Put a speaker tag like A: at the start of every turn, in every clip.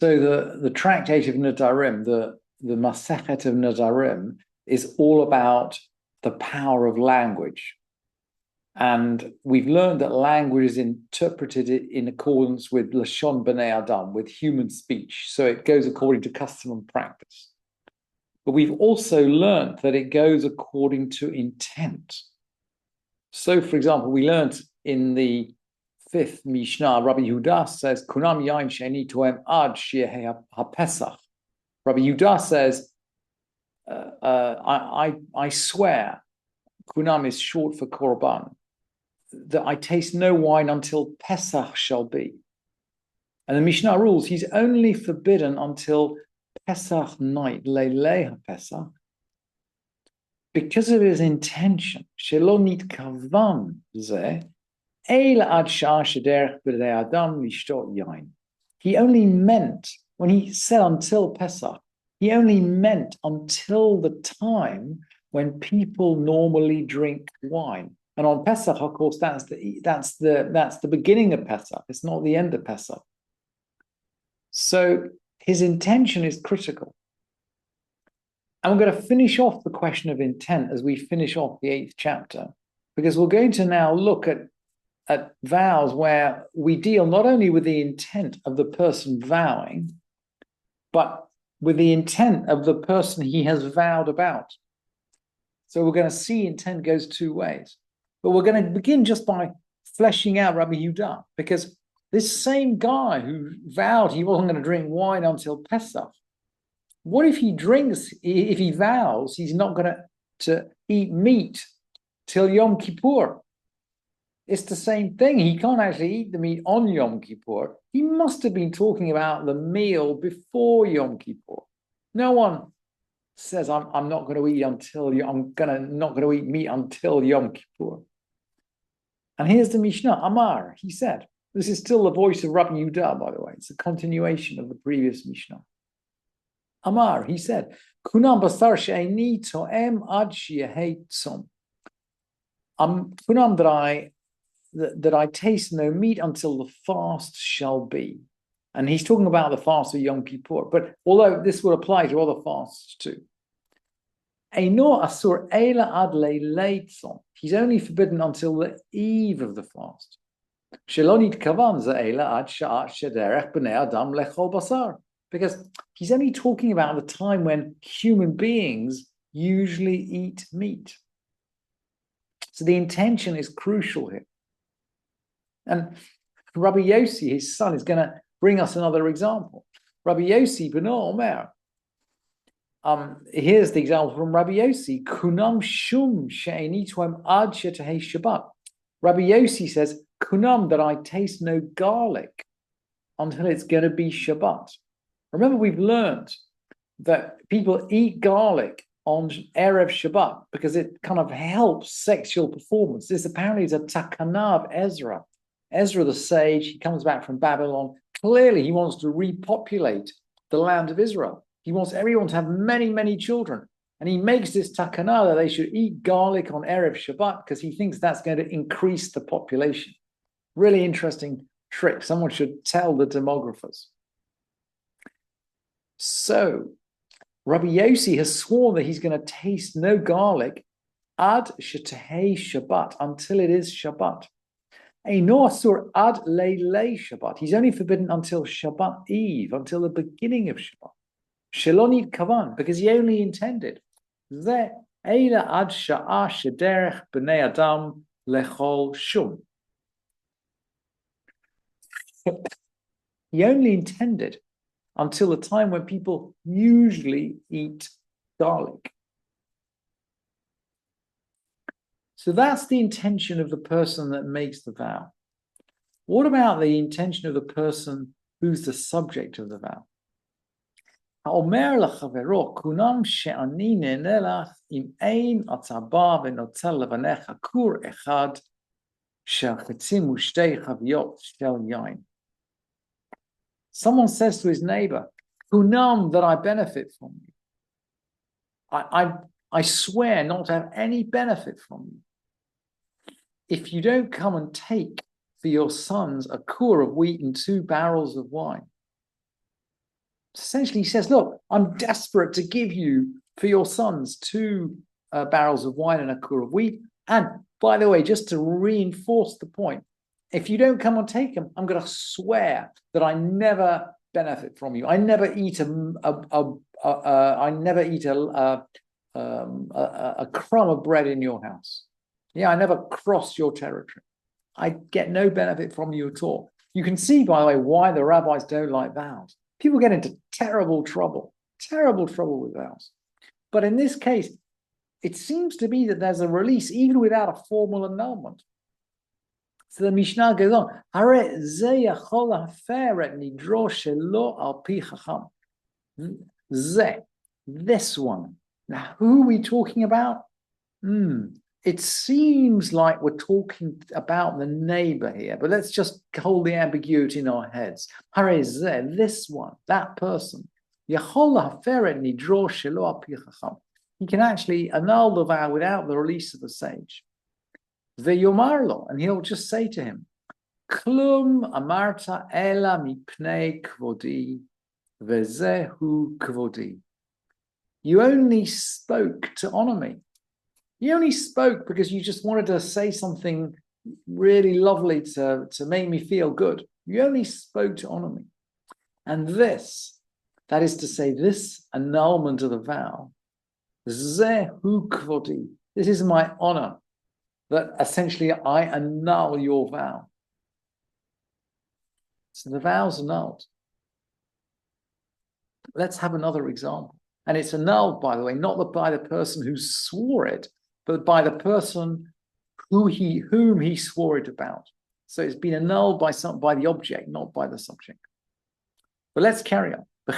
A: So the tractate of Nedarim, the Masechet of Nedarim, is all about the power of language. And we've learned that language is interpreted in accordance with Lashon B'nai Adam, with human speech. So it goes according to custom and practice. But we've also learned that it goes according to intent. So, for example, we learned in the fifth Mishnah, Rabbi Yehuda says, Kunam yain she'eni toem ad she'eh ha'pesach. Rabbi Yehuda says, I swear, Kunam is short for korban, that I taste no wine until Pesach shall be. And the Mishnah rules he's only forbidden until Pesach night, Leilei HaPesach, because of his intention. Shelo nitkavan zeh, eil ad sha'ah shederech b'nei adam lishtot yain. He only meant, when he said until Pesach, he only meant until the time when people normally drink wine. And on Pesach, of course, that's the beginning of Pesach. It's not the end of Pesach. So his intention is critical. And we're going to finish off the question of intent as we finish off the 8th chapter, because we're going to now look at vows where we deal not only with the intent of the person vowing, but with the intent of the person he has vowed about. So we're going to see intent goes two ways. But we're going to begin just by fleshing out Rabbi Yehuda, because this same guy who vowed he wasn't going to drink wine until Pesach, what if he vows he's not going to eat meat till Yom Kippur? It's the same thing. He can't actually eat the meat on Yom Kippur. He must have been talking about the meal before Yom Kippur. No one says, I'm not going to eat not going to eat meat until Yom Kippur. And here's the Mishnah, Amar, he said. This is still the voice of Rabbi Yehuda, by the way. It's a continuation of the previous Mishnah. Amar, he said, Kunam basar she'eni to'em ad she'ehei tzom. Kunam that I taste no meat until the fast shall be. And he's talking about the fast of Yom Kippur. But although this would apply to other fasts too. Eino asur eila ad leilei tzom. He's only forbidden until the eve of the fast. Shelonit kavan za'ela ad sha'at shederech b'nei adam lechol basar. Because he's only talking about the time when human beings usually eat meat. So the intention is crucial here. And Rabbi Yossi, his son, is going to bring us another example. Rabbi Yossi b'no omer. Here's the example from Rabbi Yossi. Kunam shum she'eni toem ad shetehei Shabbat. Rabbi Yossi says, Kunam, that I taste no garlic until it's going to be Shabbat. Remember, we've learned that people eat garlic on Erev Shabbat because it kind of helps sexual performance. This apparently is a takana of Ezra. Ezra the sage, he comes back from Babylon. Clearly, he wants to repopulate the land of Israel. He wants everyone to have many, many children. And he makes this takana that they should eat garlic on Erev Shabbat because he thinks that's going to increase the population. Really interesting trick. Someone should tell the demographers. So, Rabbi Yossi has sworn that he's going to taste no garlic ad shetehei Shabbat, until it is Shabbat. Eino asur ad leilei Shabbat. He's only forbidden until Shabbat Eve, until the beginning of Shabbat. Shelonit kavan, because he only intended. Ze eila ad sha'ah shederech b'nei adam lechol shum. He only intended until the time when people usually eat garlic. So that's the intention of the person that makes the vow. What about the intention of the person who's the subject of the vow? האומר לחברו, כונם שאני נהנה לך אם אין אתה בא ונוצר לבניך כור אחד של חצים ושתי חביות של יין. Someone says to his neighbor, Kunam, that I benefit from you. I swear not to have any benefit from you. If you don't come and take for your sons a kur of wheat and 2 barrels of wine. Essentially, he says, look, I'm desperate to give you for your sons 2 barrels of wine and a cur of wheat. And by the way, just to reinforce the point, if you don't come and take them, I'm going to swear that I never benefit from you. I never eat a crumb of bread in your house. Yeah, I never cross your territory. I get no benefit from you at all. You can see, by the way, why the rabbis don't like vows. People get into terrible trouble with vows. But in this case, it seems to be that there's a release even without a formal annulment. So the Mishnah goes on, this one. Now, who are we talking about? It seems like we're talking about the neighbor here, but let's just hold the ambiguity in our heads. This one, that person. He can actually annul the vow without the release of the sage. And he'll just say to him, Klum amarta ela mipnei kvodi, vezehu kvodi. You only spoke to honor me. You only spoke because you just wanted to say something really lovely to make me feel good. You only spoke to honor me. And this, that is to say, this annulment of the vow, zehu kvodi, this is my honor, that essentially I annul your vow. So the vow's annulled. Let's have another example. And it's annulled, by the way, not by the person who swore it, but by the person whom he swore it about. So it's been annulled by the object, not by the subject. But let's carry on. So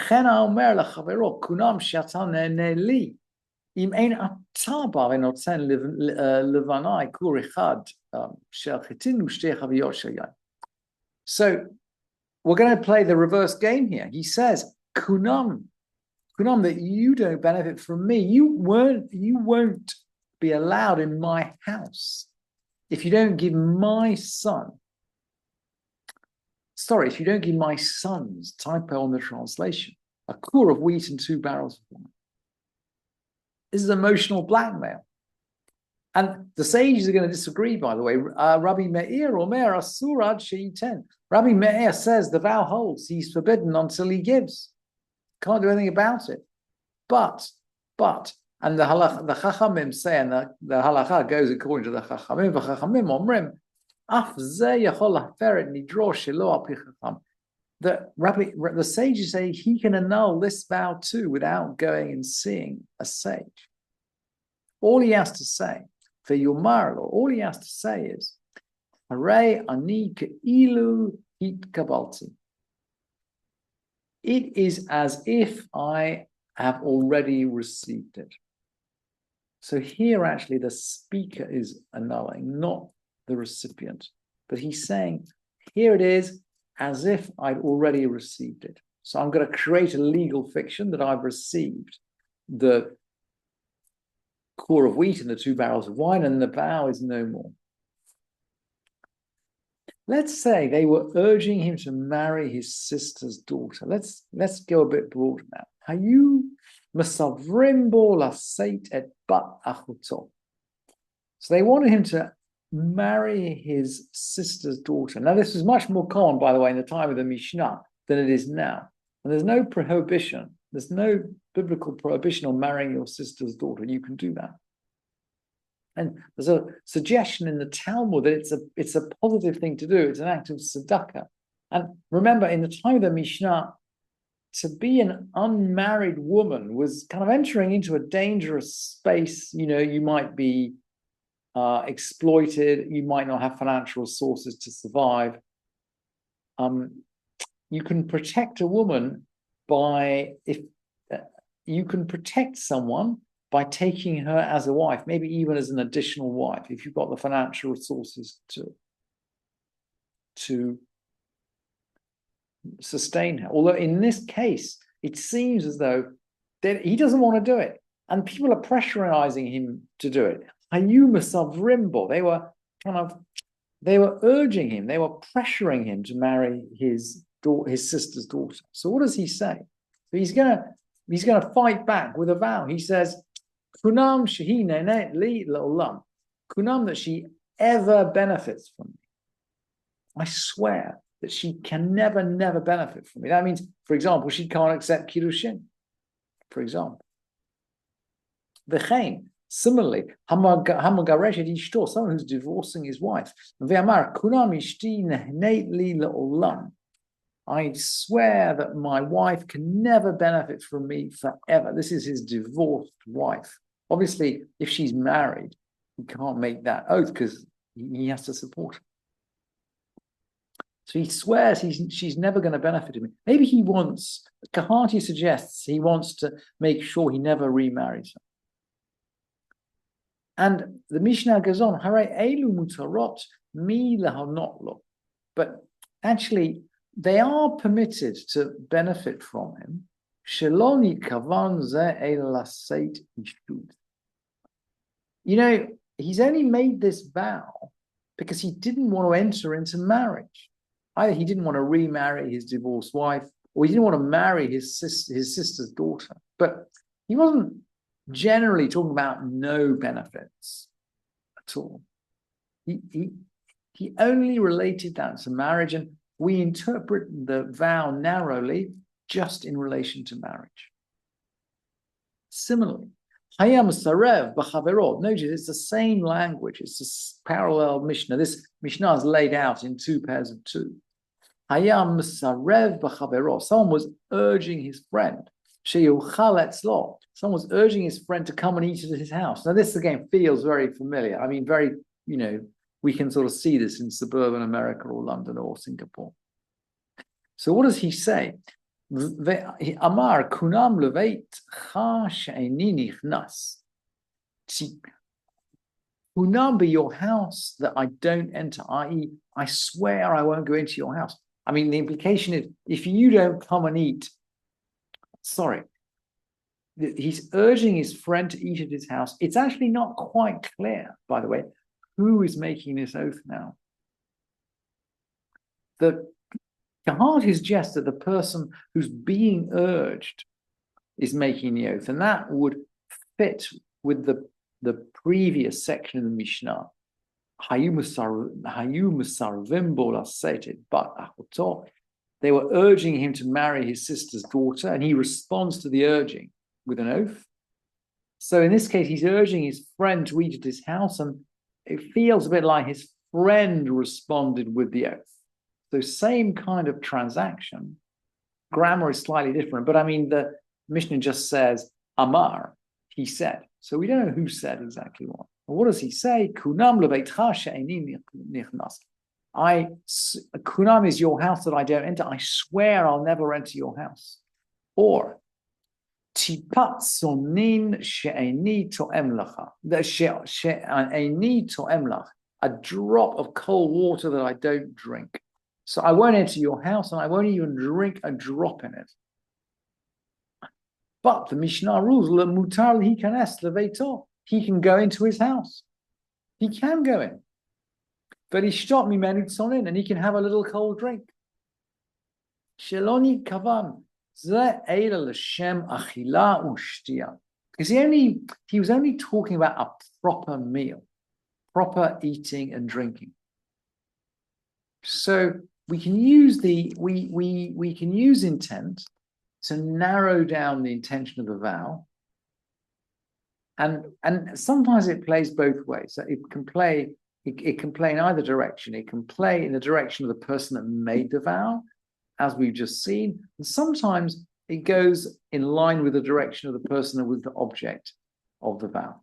A: we're going to play the reverse game here. He says, Kunam, that you don't benefit from me. You won't be allowed in my house if you don't give my son. Sorry, if you don't give my sons, typo on the translation, a cur of wheat and 2 barrels of wine. This is emotional blackmail. And the sages are going to disagree, by the way. Rabbi Meir Omer Asurad Sheiten. Rabbi Meir says the vow holds. He's forbidden until he gives. Can't do anything about it. But, and the Chachamim say, and the halacha goes according to the Chachamim, the Chachamim Omrim, the sages say he can annul this vow too without going and seeing a sage. All he has to say, for Yomar, all he has to say is, Hare ani ke'ilu hitkabalti. It is as if I have already received it. So here actually the speaker is annulling, not the recipient. But he's saying, here it is as if I'd already received it. So I'm going to create a legal fiction that I've received the core of wheat and the 2 barrels of wine, and the vow is no more. Let's say they were urging him to marry his sister's daughter. Let's go a bit broader now. Hayu masavrim bo laseit et bat achuto. So they wanted him to marry his sister's daughter. Now, this was much more common, by the way, in the time of the Mishnah than it is now. And there's no prohibition. There's no biblical prohibition on marrying your sister's daughter. You can do that. And there's a suggestion in the Talmud that it's a positive thing to do. It's an act of tzedakah. And remember, in the time of the Mishnah, to be an unmarried woman was kind of entering into a dangerous space. You know, you might be exploited. You might not have financial resources to survive. You can protect a woman you can protect someone by taking her as a wife, maybe even as an additional wife, if you've got the financial resources to sustain her. Although in this case, it seems as though he doesn't want to do it, and people are pressurizing him to do it. They were urging him, they were pressuring him to marry his sister's daughter. So what does he say? So But he's gonna fight back with a vow. He says, Kunam shehi li le'olam. Kunam, that she ever benefits from me. I swear that she can never benefit from me. That means, for example, she can't accept kiddushin, for example. V'chein, similarly, hamagareshet ishto, someone who's divorcing his wife. Ve'amar kunam ishti nehneit li le'olam. I swear that my wife can never benefit from me forever. This is his divorced wife. Obviously, if she's married, he can't make that oath because he has to support her. So he swears she's never going to benefit him. Maybe he wants, Kahati suggests he wants to make sure he never remarries her. And the Mishnah goes on, Hare elu mutarot mi lahanotlo. But actually, they are permitted to benefit from him. Sheloni kavan ze elaseit ishud. You know, he's only made this vow because he didn't want to enter into marriage. Either he didn't want to remarry his divorced wife, or he didn't want to marry his sister's daughter. But he wasn't generally talking about no benefits at all. He only related that to marriage, and we interpret the vow narrowly just in relation to marriage. Similarly, Hayam Sarev B'Chaverot. Notice it's the same language. It's a parallel Mishnah. This Mishnah is laid out in two pairs of two. Hayam Sarev B'Chaverot. Someone was urging his friend. Sheyuchal etzlo. Someone was urging his friend to come and eat at his house. Now this again feels very familiar. I mean, very, we can sort of see this in suburban America or London or Singapore. So what does he say? Amar kunam leveit cha she'eni nichnas. Kunam be your house that I don't enter, i.e., I swear I won't go into your house. I mean, the implication is if you don't come and eat, he's urging his friend to eat at his house. It's actually not quite clear, by the way, who is making this oath now. The Kahati suggests that the person who's being urged is making the oath, and that would fit with the previous section of the Mishnah. But they were urging him to marry his sister's daughter, and he responds to the urging with an oath. So in this case, he's urging his friend to eat at his house, and it feels a bit like his friend responded with the oath. So same kind of transaction. Grammar is slightly different, but I mean, the Mishnah just says, Amar, he said. So we don't know who said exactly what. Well, what does he say? Kunam lebeitcha she'eni nichnas. Kunam is your house that I don't enter. I swear I'll never enter your house. Or, tipat sonin she'eni to'em lacha. She'eni to'em lach. A drop of cold water that I don't drink. So I won't enter your house, and I won't even drink a drop in it. But the Mishnah rules, mutar hikanes leveito. He can go into his house. He can go in. But he stopped me menutzonin, and he can have a little cold drink. Sheloni kavan ze eila l'shem achila ushtia. Because he was only talking about a proper meal, proper eating and drinking. So we can use we can use intent to narrow down the intention of the vow, and sometimes it plays both ways. So it can play in either direction. It can play in the direction of the person that made the vow, as we've just seen, and sometimes it goes in line with the direction of the person that was the object of the vow.